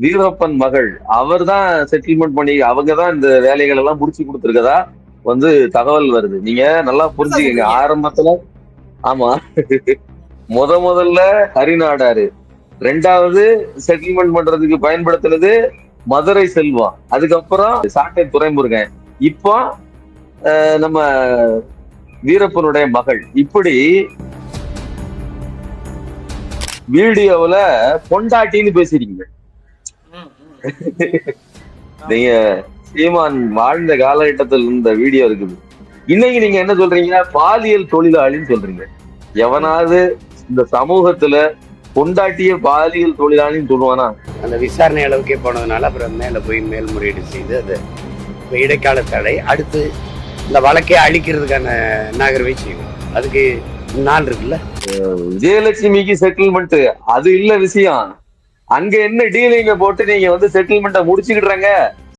வீரப்பன் மகள் அவர் தான் செட்டில்மெண்ட் பண்ணி அவங்கதான் இந்த வேலைகள் எல்லாம் முடிச்சு கொடுத்துருக்கதா தகவல் வருது. நீங்க நல்லா என்னதான் புரிஞ்சுக்கங்க. சொல்றீங்க? ஆரம்பத்துல ஆமா முதல்ல ஹரிநாடாரு, ரெண்டாவது செட்டில்மெண்ட் பண்றதுக்கு பயன்படுத்தினது மதுரை செல்வம், அதுக்கப்புறம் சாட்டை துரைமுருகன், இப்போ நம்ம வீரப்பனுடைய மகள். இப்படி வீடியோவுல பொண்டாட்டின்னு பேசுறீங்க. ம், ம். நீங்க சீமான் வாழ்ந்த காலகட்டத்தில் இருந்த வீடியோ இருக்குது. இன்னைக்கு நீங்க என்ன சொல்றீங்க? பாலியல் தொழிலாளின்னு சொல்றீங்க. எவனாவது இந்த சமூகத்துல பொண்டாட்டிய பாலியல் தொழிலாளின்னு சொல்லுவானா? அந்த விசாரணை அளவுக்கே போனதுனால அப்புறம் மேல போய் மேல்முறையீடு செய்து அது இடைக்கால தடை, அடுத்து இந்த வழக்கை அழிக்கிறதுக்கான நகர்வை செய்வோம். அதுக்கு நாள் இருக்குல்ல. விஜயலட்சுமிக்கு செட்டில்மெண்ட் அது இல்ல விஷயம். அங்க என்ன டீலிங்க போட்டு நீங்க செட்டில்மெண்ட்டை முடிச்சுக்கிட்டுறாங்க.